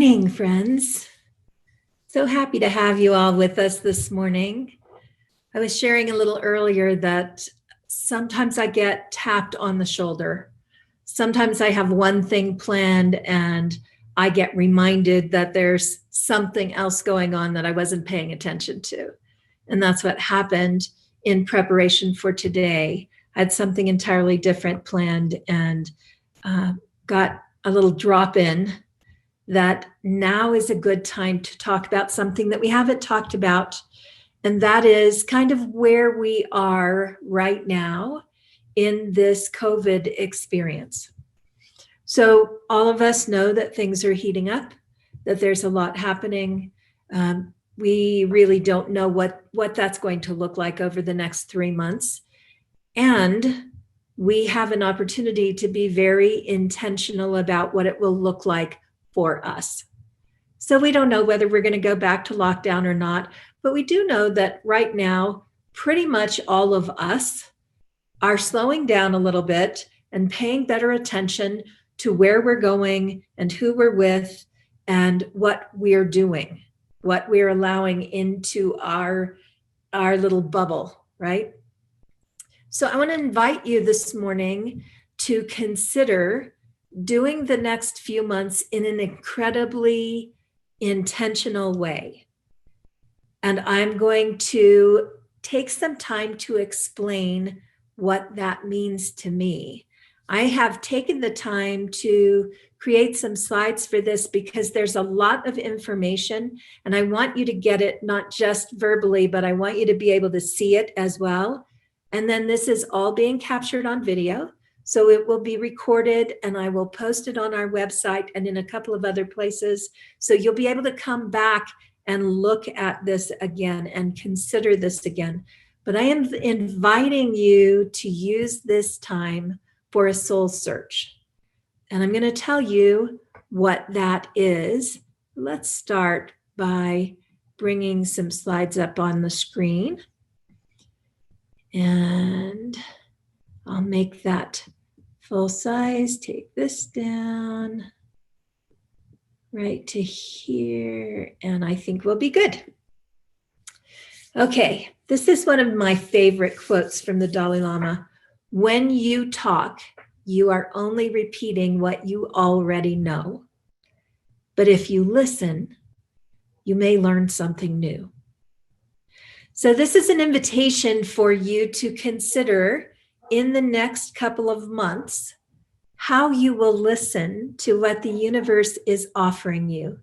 morning, friends. So happy to have you all with us this morning. I was sharing a little earlier that sometimes I get tapped on the shoulder. Sometimes I have one thing planned and I get reminded that there's something else going on that I wasn't paying attention to. And that's what happened in preparation for today. I had something entirely different planned and got a little drop in that now is a good time to talk about something that we haven't talked about. And that is kind of where we are right now in this COVID experience. So all of us know that things are heating up, that there's a lot happening. We really don't know what that's going to look like over the next 3 months. And we have an opportunity to be very intentional about what it will look like for us. So we don't know whether we're going to go back to lockdown or not, but we do know that right now, pretty much all of us are slowing down a little bit and paying better attention to where we're going and who we're with and what we're doing, what we're allowing into our little bubble, right? So I want to invite you this morning to consider doing the next few months in an incredibly intentional way. And I'm going to take some time to explain what that means to me. I have taken the time to create some slides for this because there's a lot of information and I want you to get it not just verbally, but I want you to be able to see it as well. And then this is all being captured on video. So it will be recorded and I will post it on our website and in a couple of other places. So you'll be able to come back and look at this again and consider this again. But I am inviting you to use this time for a soul search. And I'm going to tell you what that is. Let's start by bringing some slides up on the screen. And I'll make that full size, take this down right to here, and I think we'll be good. Okay, this is one of my favorite quotes from the Dalai Lama. When you talk, you are only repeating what you already know. But if you listen, you may learn something new. So this is an invitation for you to consider in the next couple of months how you will listen to what the universe is offering you,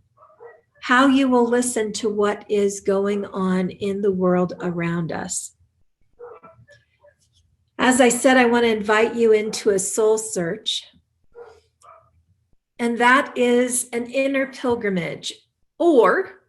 how you will listen to what is going on in the world around us. As I said, I want to invite you into a soul search, and that is an inner pilgrimage, or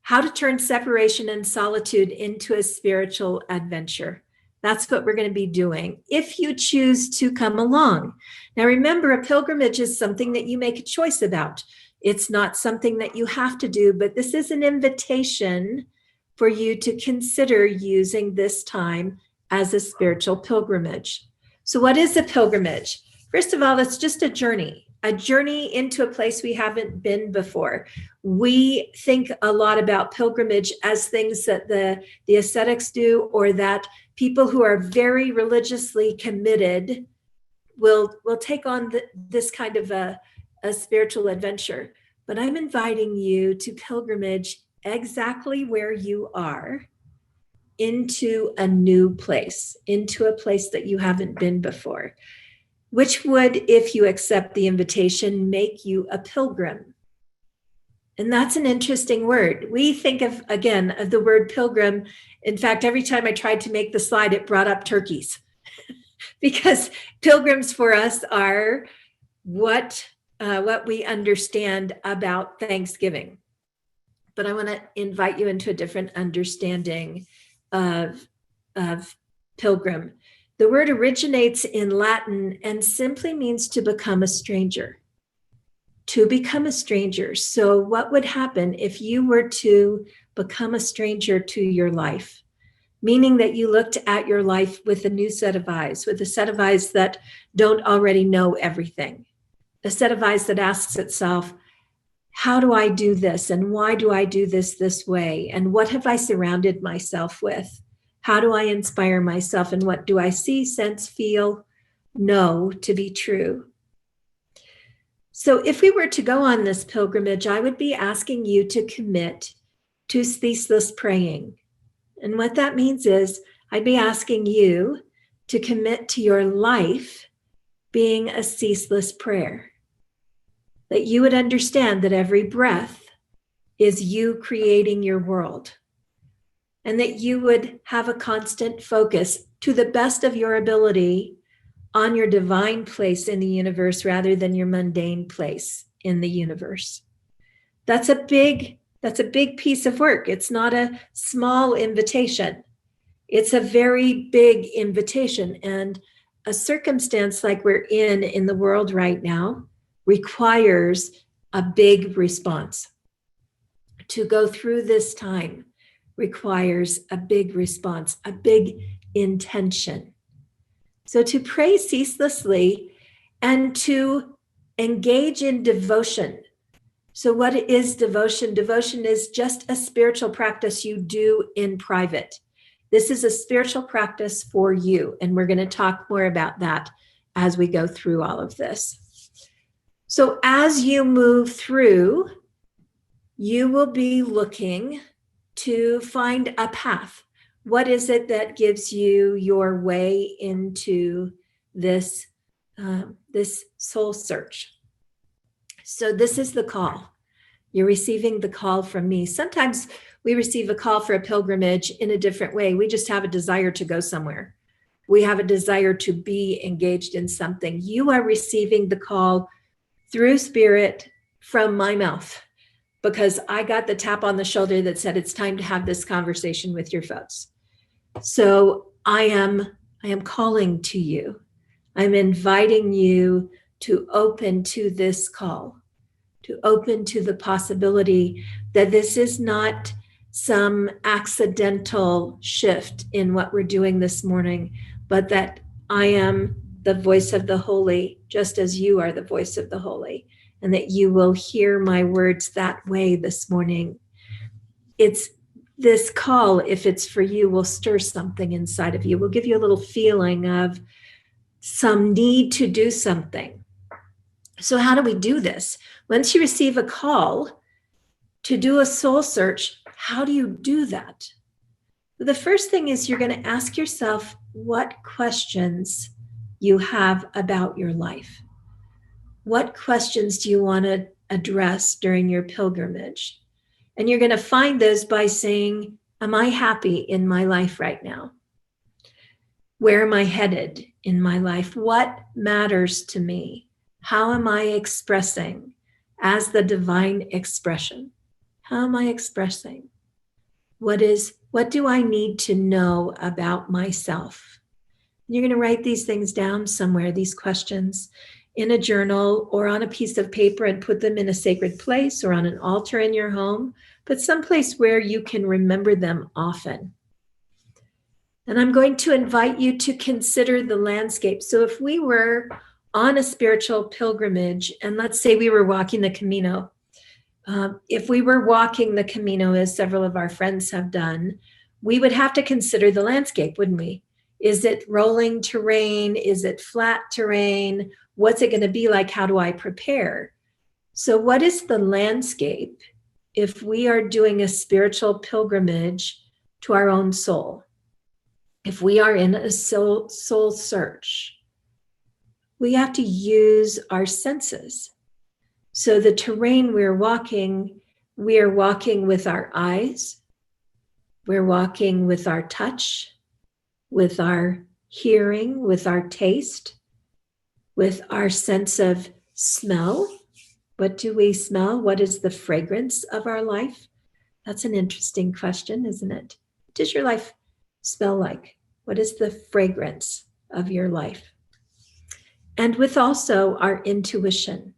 how to turn separation and solitude into a spiritual adventure. That's what we're going to be doing if you choose to come along. Now, remember, a pilgrimage is something that you make a choice about. It's not something that you have to do, but this is an invitation for you to consider using this time as a spiritual pilgrimage. So what is a pilgrimage? First of all, it's just a journey into a place we haven't been before. We think a lot about pilgrimage as things that the ascetics do, or that people who are very religiously committed will take on this kind of a spiritual adventure. But I'm inviting you to pilgrimage exactly where you are, into a new place, into a place that you haven't been before, which would, if you accept the invitation, make you a pilgrim. And that's an interesting word. We think of the word pilgrim. In fact, every time I tried to make the slide, it brought up turkeys because pilgrims for us are what we understand about Thanksgiving. But I want to invite you into a different understanding of pilgrim. The word originates in Latin and simply means to become a stranger. To become a stranger. So what would happen if you were to become a stranger to your life? Meaning that you looked at your life with a new set of eyes, with a set of eyes that don't already know everything. A set of eyes that asks itself, how do I do this? And why do I do this way? And what have I surrounded myself with? How do I inspire myself? And what do I see, sense, feel, know to be true? So if we were to go on this pilgrimage, I would be asking you to commit to ceaseless praying. And what that means is I'd be asking you to commit to your life being a ceaseless prayer. That you would understand that every breath is you creating your world. And that you would have a constant focus to the best of your ability on your divine place in the universe rather than your mundane place in the universe. That's a big piece of work. It's not a small invitation. It's a very big invitation. And a circumstance like we're in the world right now requires a big response. To go through this time requires a big response, a big intention. So to pray ceaselessly and to engage in devotion. So what is devotion? Devotion is just a spiritual practice you do in private. This is a spiritual practice for you, and we're going to talk more about that as we go through all of this. So as you move through, you will be looking to find a path. What is it that gives you your way into this soul search? So this is the call. You're receiving the call from me. Sometimes we receive a call for a pilgrimage in a different way. We just have a desire to go somewhere. We have a desire to be engaged in something. You are receiving the call through spirit from my mouth, because I got the tap on the shoulder that said it's time to have this conversation with your folks. So I am calling to you. I'm inviting you to open to this call, to open to the possibility that this is not some accidental shift in what we're doing this morning, but that I am the voice of the holy, just as you are the voice of the holy, and that you will hear my words that way this morning. It's this call, if it's for you, will stir something inside of you. Will give you a little feeling of some need to do something. So how do we do this? Once you receive a call to do a soul search, how do you do that? The first thing is you're going to ask yourself what questions you have about your life. What questions do you want to address during your pilgrimage? And you're going to find those by saying, am I happy in my life right now? Where am I headed in my life? What matters to me? How am I expressing as the divine expression? How am I expressing? What do I need to know about myself? You're going to write these things down somewhere, these questions, in a journal or on a piece of paper, and put them in a sacred place or on an altar in your home, but someplace where you can remember them often. And I'm going to invite you to consider the landscape. So if we were on a spiritual pilgrimage, and let's say we were walking the Camino, if we were walking the Camino, as several of our friends have done, we would have to consider the landscape, wouldn't we? Is it rolling terrain? Is it flat terrain? What's it going to be like? How do I prepare? So what is the landscape if we are doing a spiritual pilgrimage to our own soul? If we are in a soul search, we have to use our senses. So the terrain we are walking with our eyes, we're walking with our touch, with our hearing, with our taste, with our sense of smell. What do we smell? What is the fragrance of our life? That's an interesting question, isn't it? What does your life smell like? What is the fragrance of your life? And with also our intuition.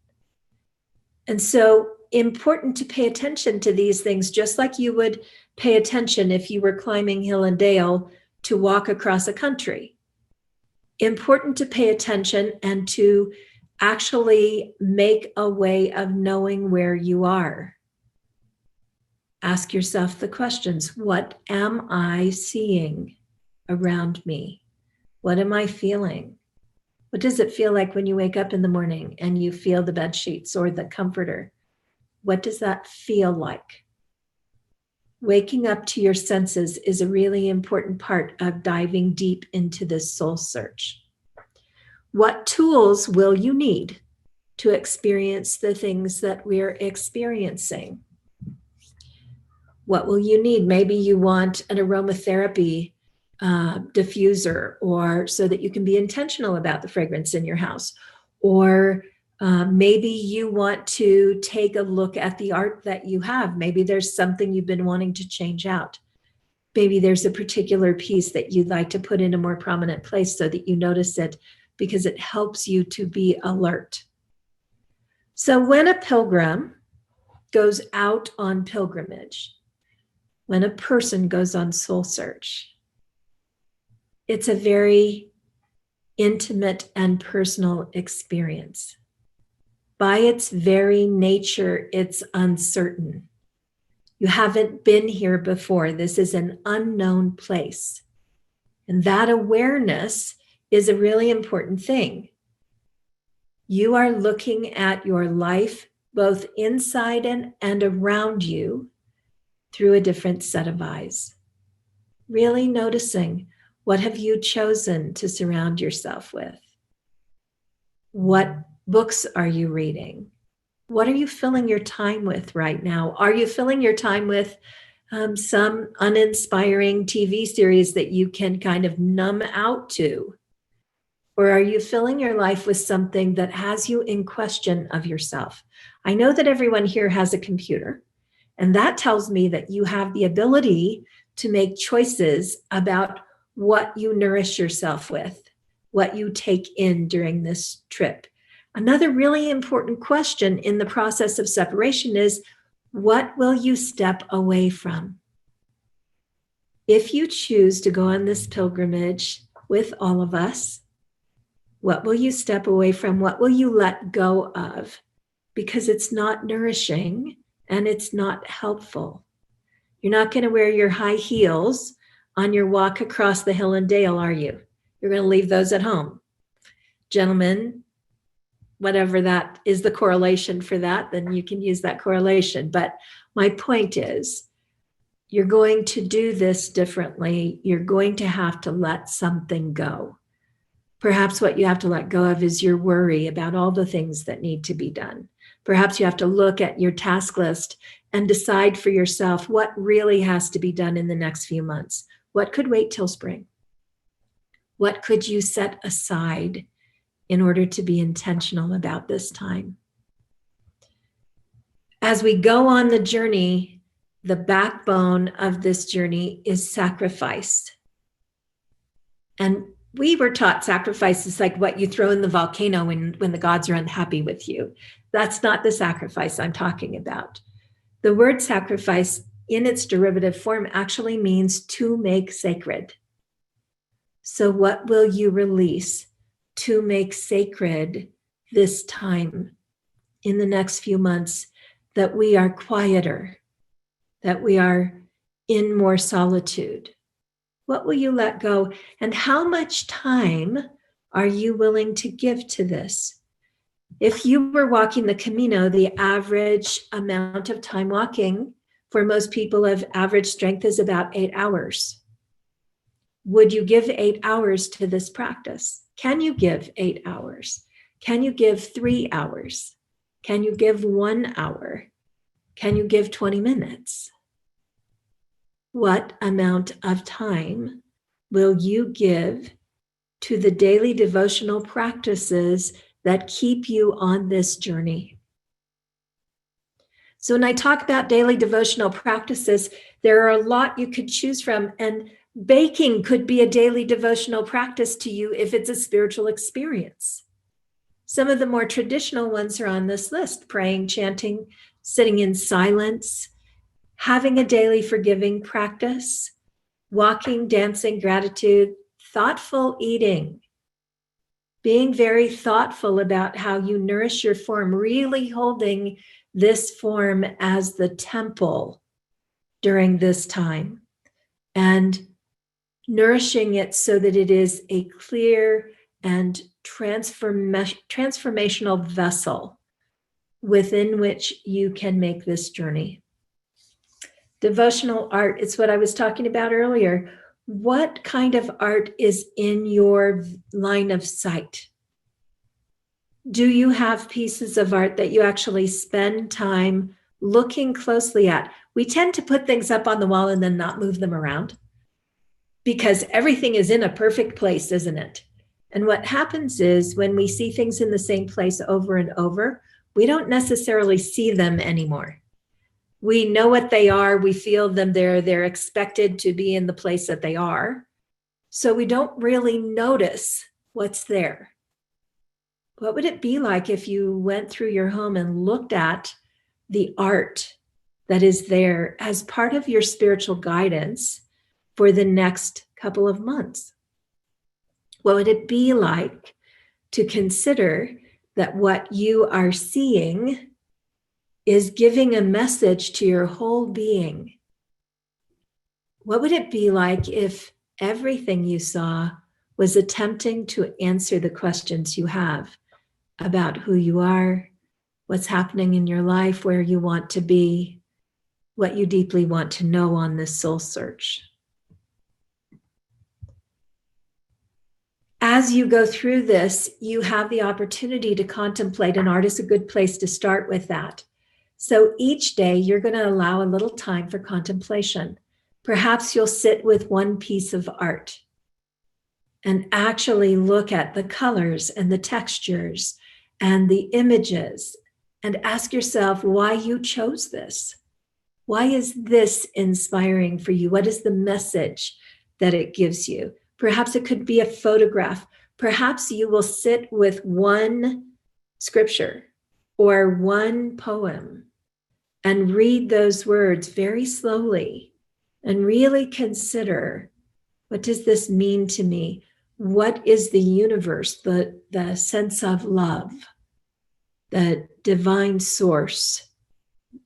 And so important to pay attention to these things, just like you would pay attention if you were climbing hill and dale to walk across a country. Important to pay attention and to actually make a way of knowing where you are. Ask yourself the questions. What am I seeing around me? What am I feeling? What does it feel like when you wake up in the morning and you feel the bed sheets or the comforter? What does that feel like? Waking up to your senses is a really important part of diving deep into this soul search. What tools will you need to experience the things that we're experiencing? What will you need? Maybe you want an aromatherapy diffuser, or so that you can be intentional about the fragrance in your house. Or maybe you want to take a look at the art that you have. Maybe there's something you've been wanting to change out. Maybe there's a particular piece that you'd like to put in a more prominent place so that you notice it, because it helps you to be alert. So when a pilgrim goes out on pilgrimage, when a person goes on soul search, it's a very intimate and personal experience. By its very nature, it's uncertain. You haven't been here before. This is an unknown place. And that awareness is a really important thing. You are looking at your life, both inside and around you, through a different set of eyes. Really noticing, what have you chosen to surround yourself with? What books are you reading? What are you filling your time with right now? Are you filling your time with some uninspiring TV series that you can kind of numb out to? Or are you filling your life with something that has you in question of yourself? I know that everyone here has a computer, and that tells me that you have the ability to make choices about what you nourish yourself with, what you take in during this trip. Another really important question in the process of separation is, what will you step away from? If you choose to go on this pilgrimage with all of us, what will you step away from? What will you let go of? Because it's not nourishing and it's not helpful. You're not going to wear your high heels on your walk across the hill and dale, are you? You're going to leave those at home. Gentlemen, whatever that is the correlation for that, then you can use that correlation. But my point is, you're going to do this differently. You're going to have to let something go. Perhaps what you have to let go of is your worry about all the things that need to be done. Perhaps you have to look at your task list and decide for yourself what really has to be done in the next few months. What could wait till spring? What could you set aside in order to be intentional about this time? As we go on the journey, the backbone of this journey is sacrifice. And we were taught sacrifice is like what you throw in the volcano when the gods are unhappy with you. That's not the sacrifice I'm talking about. The word sacrifice in its derivative form actually means to make sacred. So what will you release to make sacred this time in the next few months, that we are quieter, that we are in more solitude? What will you let go? And how much time are you willing to give to this? If you were walking the Camino, the average amount of time walking for most people of average strength is about 8 hours. Would you give 8 hours to this practice? Can you give 8 hours? Can you give 3 hours? Can you give 1 hour? Can you give 20 minutes? What amount of time will you give to the daily devotional practices that keep you on this journey? So when I talk about daily devotional practices, there are a lot you could choose from, and baking could be a daily devotional practice to you if it's a spiritual experience. Some of the more traditional ones are on this list: praying, chanting, sitting in silence, having a daily forgiving practice, walking, dancing, gratitude, thoughtful eating. being very thoughtful about how you nourish your form, really holding this form as the temple during this time, and nourishing it so that it is a clear and transformational vessel within which you can make this journey. Devotional art, it's what I was talking about earlier. What kind of art is in your line of sight? Do you have pieces of art that you actually spend time looking closely at? We tend to put things up on the wall and then not move them around because everything is in a perfect place, isn't it? And what happens is when we see things in the same place over and over, we don't necessarily see them anymore. We know what they are. We feel them there. They're expected to be in the place that they are. So we don't really notice what's there. What would it be like if you went through your home and looked at the art that is there as part of your spiritual guidance for the next couple of months? What would it be like to consider that what you are seeing is giving a message to your whole being? What would it be like if everything you saw was attempting to answer the questions you have about who you are, what's happening in your life, where you want to be, what you deeply want to know on this soul search? As you go through this, you have the opportunity to contemplate, and art is a good place to start with that. So each day you're going to allow a little time for contemplation. Perhaps you'll sit with one piece of art and actually look at the colors and the textures and the images and ask yourself why you chose this. Why is this inspiring for you? What is the message that it gives you? Perhaps it could be a photograph. Perhaps you will sit with one scripture or one poem and read those words very slowly and really consider, what does this mean to me? What is the universe, the sense of love, the divine source?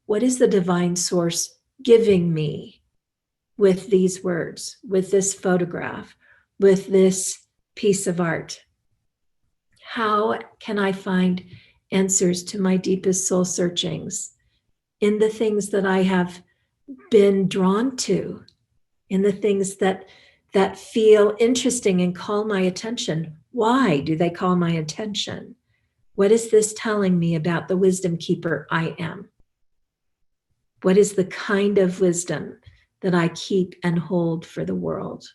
What is the divine source giving me with these words, with this photograph, with this piece of art? How can I find answers to my deepest soul searchings in the things that I have been drawn to, in the things that feel interesting and call my attention? Why do they call my attention? What is this telling me about the wisdom keeper I am? What is the kind of wisdom that I keep and hold for the world?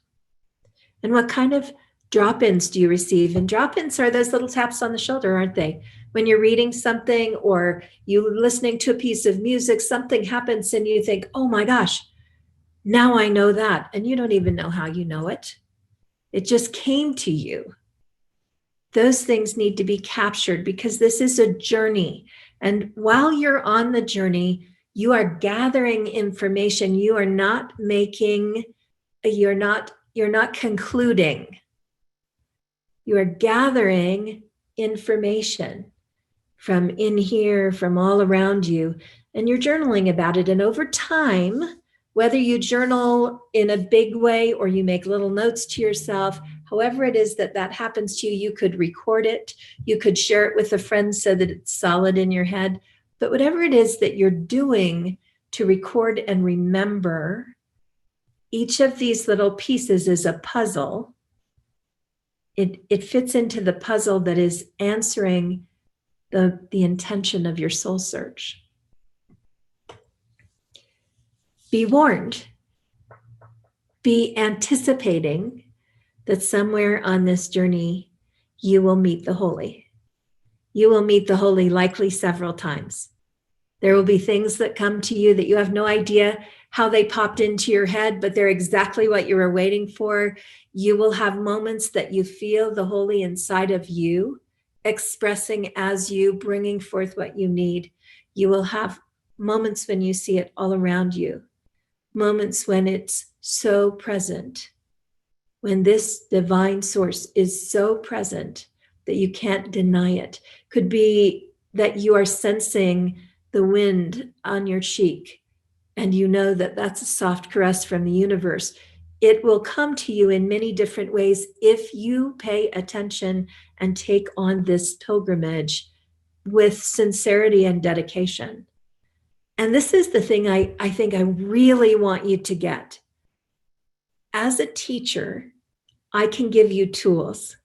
And what kind of drop-ins do you receive? And drop-ins are those little taps on the shoulder, aren't they? When you're reading something or you're listening to a piece of music, something happens and you think, oh my gosh, now I know that. And you don't even know how you know it. It just came to you. Those things need to be captured because this is a journey. And while you're on the journey, you are gathering information. You are not you're not concluding. You are gathering information from in here, from all around you, and you're journaling about it. And over time, whether you journal in a big way or you make little notes to yourself, however it is that happens to you, you could record it, you could share it with a friend so that it's solid in your head. But whatever it is that you're doing to record and remember, each of these little pieces is a puzzle. It fits into the puzzle that is answering the intention of your soul search. Be warned. Be anticipating that somewhere on this journey, you will meet the holy. You will meet the holy likely several times. There will be things that come to you that you have no idea how they popped into your head, but they're exactly what you were waiting for. You will have moments that you feel the holy inside of you, expressing as you, bringing forth what you need. You will have moments when you see it all around you, moments when it's so present, when this divine source is so present that you can't deny it. Could be that you are sensing the wind on your cheek and you know that that's a soft caress from the universe. It will come to you in many different ways if you pay attention and take on this pilgrimage with sincerity and dedication. And this is the thing I think I really want you to get. As a teacher, I can give you tools.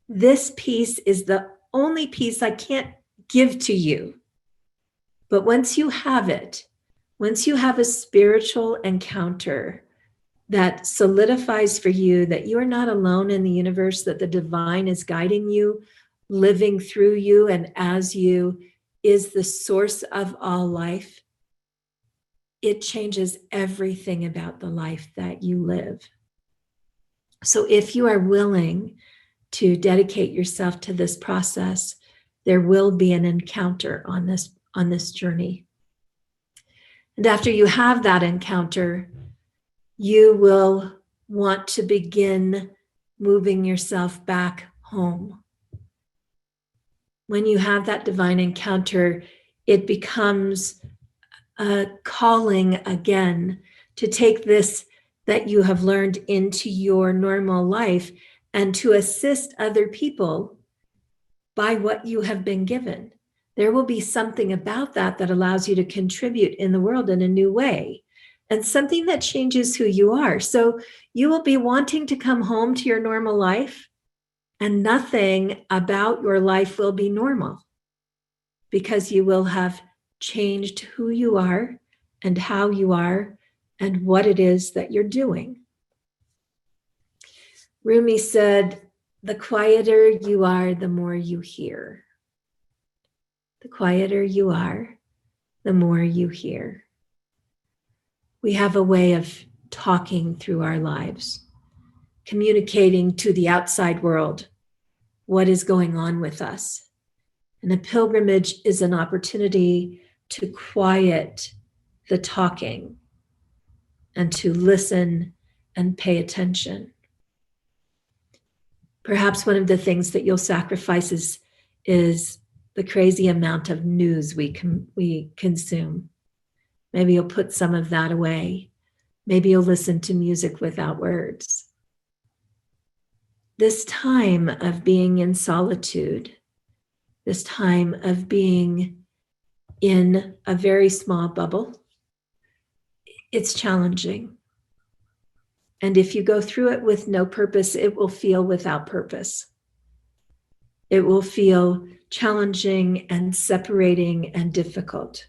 This piece is the only piece I can't give to you. But once you have it, once you have a spiritual encounter that solidifies for you that you are not alone in the universe, that the divine is guiding you, living through you and as you, is the source of all life, it changes everything about the life that you live. So if you are willing to dedicate yourself to this process, there will be an encounter on this journey. And after you have that encounter, you will want to begin moving yourself back home. When you have that divine encounter, it becomes a calling again to take this that you have learned into your normal life and to assist other people by what you have been given. There will be something about that that allows you to contribute in the world in a new way and something that changes who you are. So you will be wanting to come home to your normal life, and nothing about your life will be normal because you will have changed who you are and how you are and what it is that you're doing. Rumi said, "The quieter you are, the more you hear." The quieter you are, the more you hear. We have a way of talking through our lives, communicating to the outside world what is going on with us. And a pilgrimage is an opportunity to quiet the talking and to listen and pay attention. Perhaps one of the things that you'll sacrifice is the crazy amount of news we consume. Maybe you'll put some of that away. Maybe you'll listen to music without words. This time of being in solitude, this time of being in a very small bubble, it's challenging. And if you go through it with no purpose, it will feel without purpose. It will feel challenging and separating and difficult.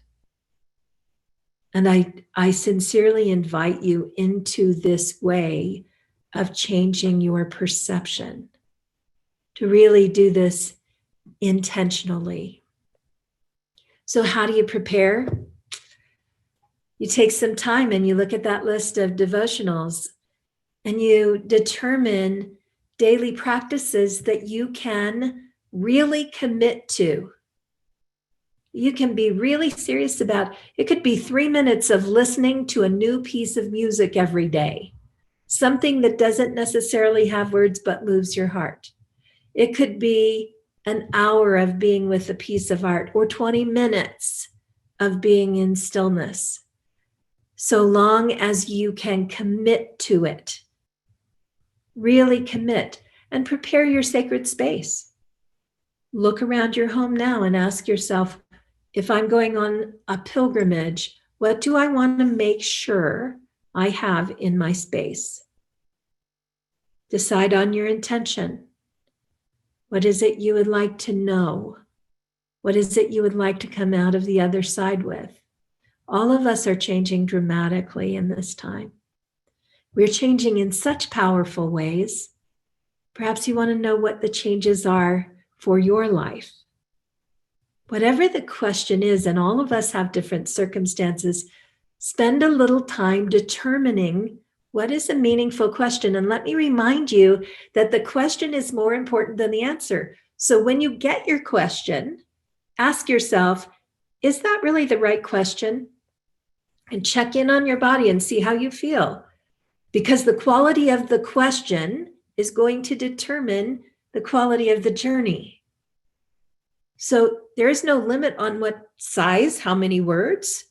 And I sincerely invite you into this way of changing your perception, to really do this intentionally. So how do you prepare? You take some time and you look at that list of devotionals and you determine daily practices that you can really commit to. You can be really serious about. It could be 3 minutes of listening to a new piece of music every day, something that doesn't necessarily have words but moves your heart. It could be an hour of being with a piece of art or 20 minutes of being in stillness, so long as you can commit to it. Really commit and prepare your sacred space. Look around your home now and ask yourself, if I'm going on a pilgrimage, what do I want to make sure I have in my space? Decide on your intention. What is it you would like to know? What is it you would like to come out of the other side with? All of us are changing dramatically in this time. We're changing in such powerful ways. Perhaps you want to know what the changes are for your life. Whatever the question is, and all of us have different circumstances, spend a little time determining what is a meaningful question. And let me remind you that the question is more important than the answer. So when you get your question, ask yourself, is that really the right question? And check in on your body and see how you feel. Because the quality of the question is going to determine the quality of the journey. So there is no limit on what size, how many words.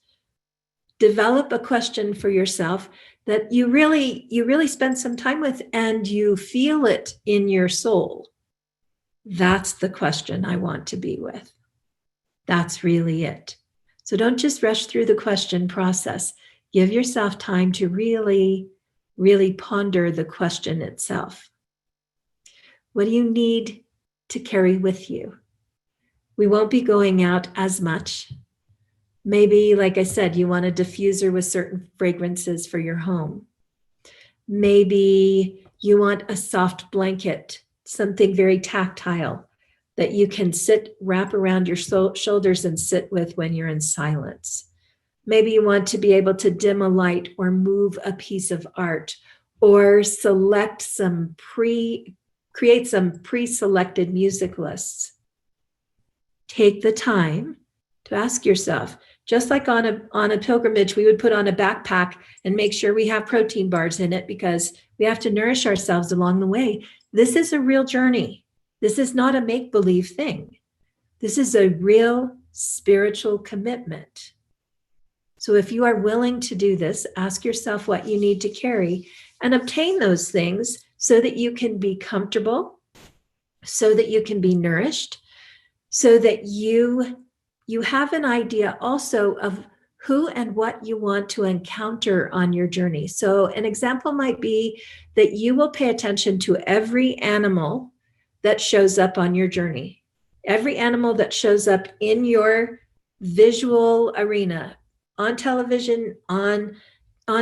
Develop a question for yourself that you really spend some time with and you feel it in your soul. That's the question I want to be with. That's really it. So don't just rush through the question process. Give yourself time to really ponder the question itself. What do you need to carry with you? We won't be going out as much. Maybe, like I said, you want a diffuser with certain fragrances for your home. Maybe you want a soft blanket, something very tactile that you can wrap around your shoulders and sit with when you're in silence. Maybe you want to be able to dim a light or move a piece of art or create some pre-selected music lists. Take the time to ask yourself, just like on a pilgrimage, we would put on a backpack and make sure we have protein bars in it because we have to nourish ourselves along the way. This is a real journey. This is not a make-believe thing. This is a real spiritual commitment. So if you are willing to do this, ask yourself what you need to carry and obtain those things so that you can be comfortable, so that you can be nourished, so that you have an idea also of who and what you want to encounter on your journey. So an example might be that you will pay attention to every animal that shows up on your journey, every animal that shows up in your visual arena, on television, on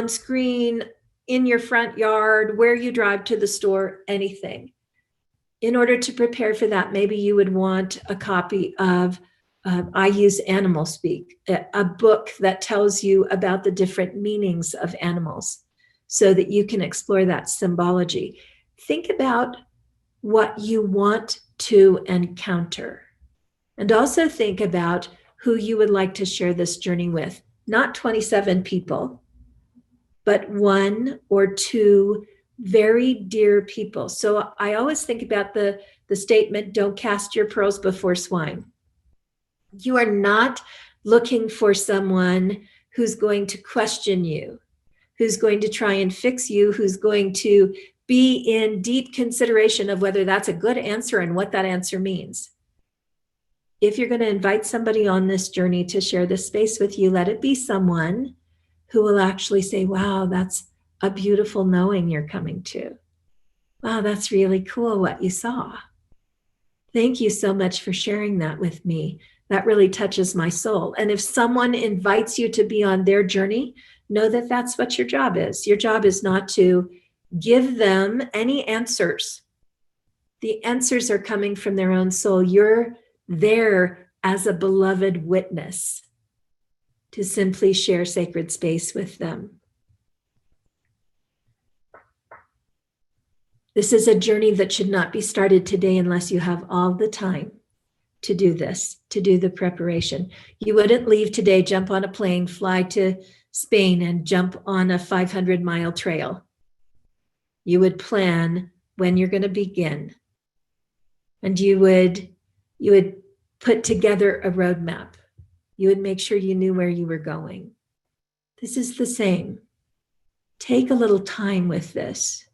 screen, in your front yard, where you drive to the store, anything. In order to prepare for that, maybe you would want a copy of I Use Animal Speak, a book that tells you about the different meanings of animals so that you can explore that symbology. Think about what you want to encounter. And also think about who you would like to share this journey with. Not 27 people, but 1 or 2 very dear people. So I always think about the statement, don't cast your pearls before swine. You are not looking for someone who's going to question you, who's going to try and fix you, who's going to be in deep consideration of whether that's a good answer and what that answer means. If you're going to invite somebody on this journey to share this space with you, let it be someone who will actually say, wow, that's a beautiful knowing you're coming to. Wow, that's really cool what you saw. Thank you so much for sharing that with me. That really touches my soul. And if someone invites you to be on their journey, know that that's what your job is. Your job is not to give them any answers. The answers are coming from their own soul. You're there as a beloved witness to simply share sacred space with them. This is a journey that should not be started today unless you have all the time to do this, to do the preparation. You wouldn't leave today, jump on a plane, fly to Spain, and jump on a 500-mile trail. You would plan when you're going to begin. And you would put together a roadmap. You would make sure you knew where you were going. This is the same. Take a little time with this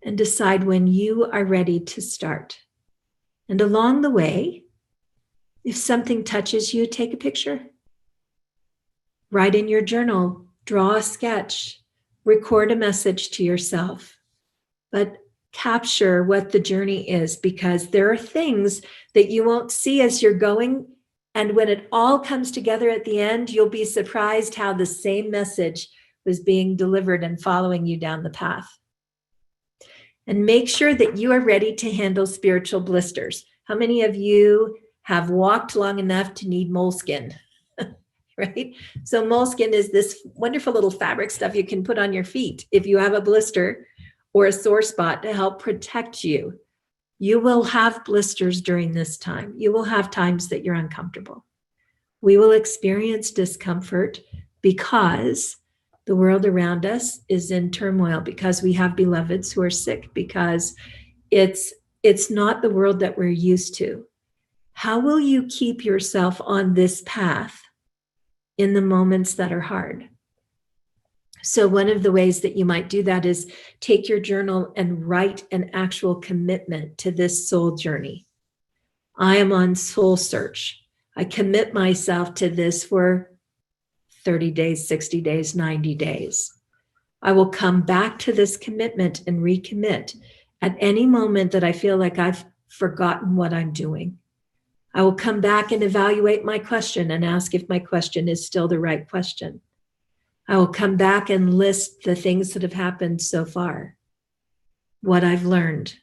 and decide when you are ready to start. And along the way, if something touches you, take a picture. Write in your journal, draw a sketch, record a message to yourself. But capture what the journey is, because there are things that you won't see as you're going. And when it all comes together at the end, you'll be surprised how the same message was being delivered and following you down the path. And make sure that you are ready to handle spiritual blisters. How many of you have walked long enough to need moleskin? Right? So moleskin is this wonderful little fabric stuff you can put on your feet if you have a blister or a sore spot to help protect you. You will have blisters during this time. You will have times that you're uncomfortable. We will experience discomfort because the world around us is in turmoil, because we have beloveds who are sick, because it's It's not the world that we're used to. How will you keep yourself on this path in the moments that are hard? So one of the ways that you might do that is take your journal and write an actual commitment to this soul journey. I am on soul search. I commit myself to this for 30 days, 60 days, 90 days. I will come back to this commitment and recommit at any moment that I feel like I've forgotten what I'm doing. I will come back and evaluate my question and ask if my question is still the right question. I will come back and list the things that have happened so far, what I've learned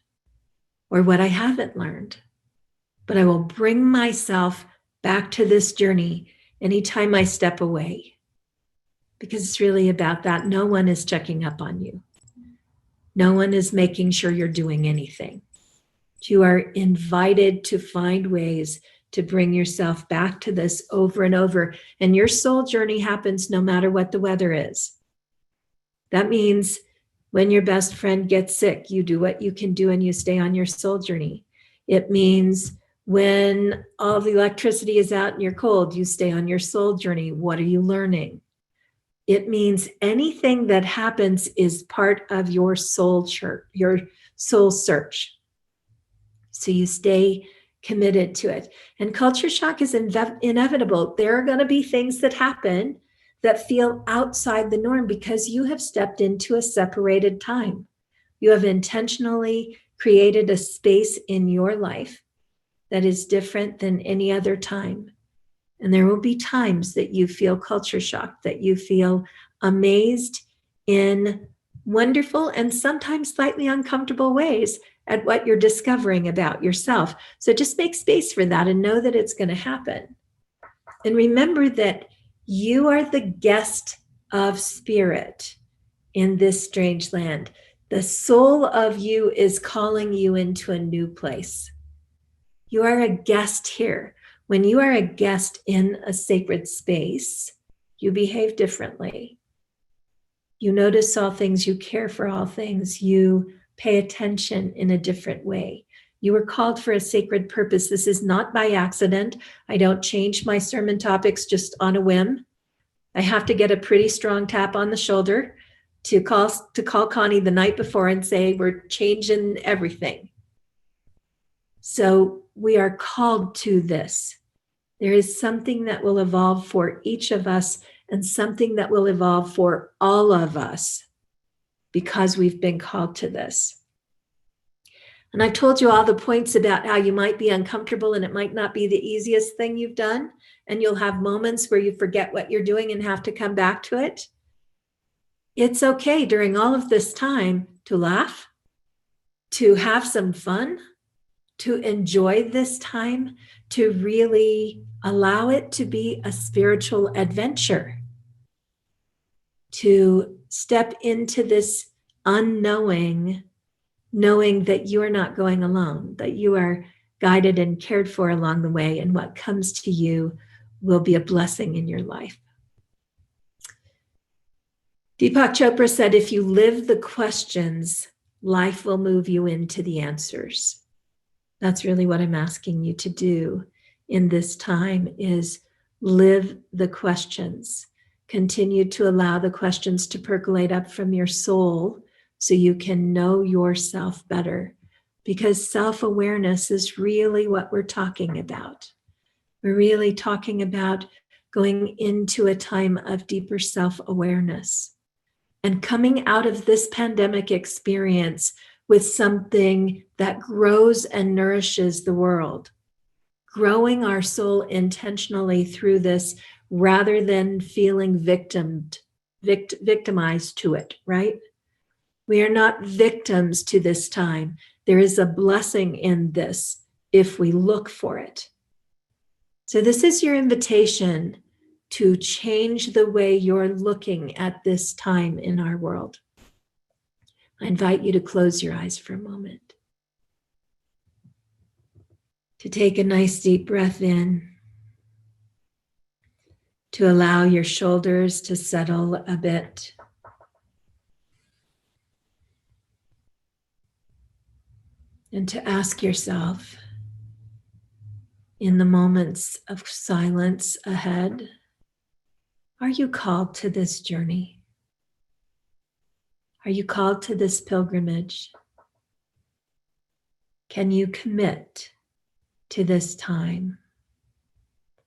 or what I haven't learned. But I will bring myself back to this journey anytime I step away, because it's really about that. No one is checking up on you. No one is making sure you're doing anything. You are invited to find ways to bring yourself back to this over and over. And your soul journey happens no matter what the weather is. That means when your best friend gets sick, you do what you can do and you stay on your soul journey. It means when all the electricity is out and you're cold, you stay on your soul journey. What are you learning? It means anything that happens is part of your soul search. So you stay committed to it. And culture shock is inevitable. There are going to be things that happen that feel outside the norm because you have stepped into a separated time. You have intentionally created a space in your life that is different than any other time. And there will be times that you feel culture shocked, that you feel amazed in wonderful and sometimes slightly uncomfortable ways at what you're discovering about yourself. So just make space for that and know that it's going to happen. And remember that you are the guest of spirit in this strange land. The soul of you is calling you into a new place. You are a guest here. When you are a guest in a sacred space, you behave differently. You notice all things, you care for all things, you pay attention in a different way. You were called for a sacred purpose. This is not by accident. I don't change my sermon topics just on a whim. I have to get a pretty strong tap on the shoulder to call Connie the night before and say, we're changing everything. So we are called to this. There is something that will evolve for each of us and something that will evolve for all of us because we've been called to this. And I've told you all the points about how you might be uncomfortable and it might not be the easiest thing you've done. And you'll have moments where you forget what you're doing and have to come back to it. It's okay during all of this time to laugh, to have some fun, to enjoy this time, to really allow it to be a spiritual adventure, to step into this unknowing, knowing that you are not going alone, that you are guided and cared for along the way, and what comes to you will be a blessing in your life. Deepak Chopra said, if you live the questions, life will move you into the answers. That's really what I'm asking you to do in this time, is live the questions. Continue to allow the questions to percolate up from your soul so you can know yourself better, because self-awareness is really what we're talking about. We're really talking about going into a time of deeper self-awareness and coming out of this pandemic experience with something that grows and nourishes the world, growing our soul intentionally through this rather than feeling victimized to it, right? We are not victims to this time. There is a blessing in this if we look for it. So this is your invitation to change the way you're looking at this time in our world. I invite you to close your eyes for a moment, to take a nice deep breath in, to allow your shoulders to settle a bit. And to ask yourself, in the moments of silence ahead, are you called to this journey? Are you called to this pilgrimage? Can you commit to this time,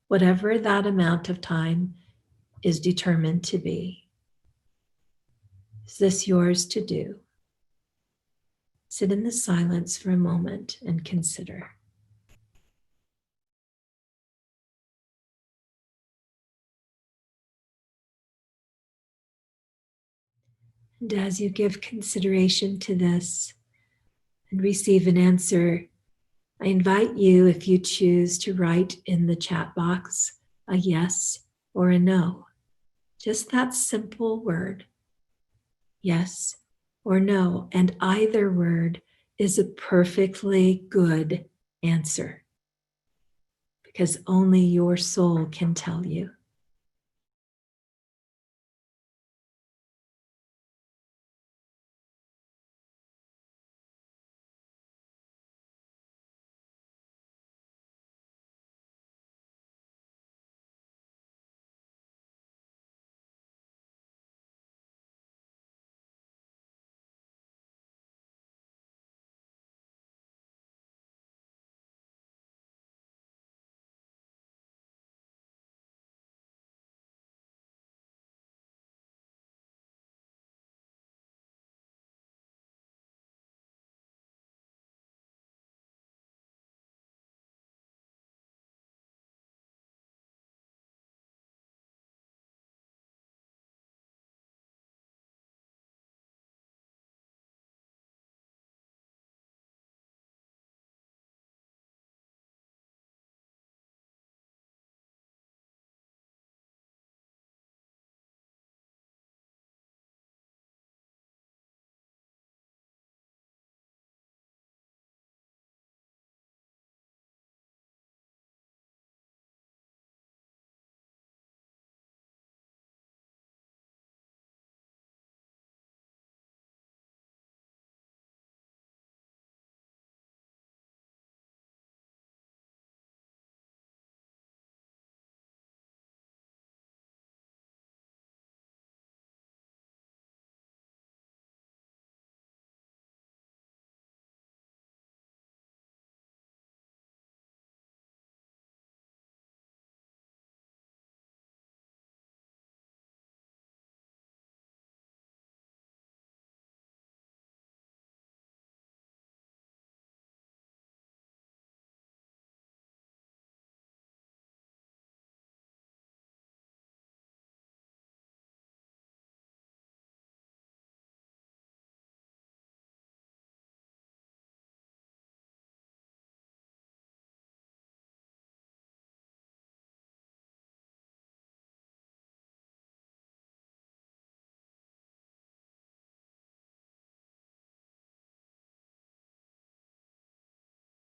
whatever that amount of time is determined to be? Is this yours to do? Sit in the silence for a moment and consider. And as you give consideration to this and receive an answer, I invite you, if you choose, to write in the chat box a yes or a no. Just that simple word, yes or no. And either word is a perfectly good answer, because only your soul can tell you.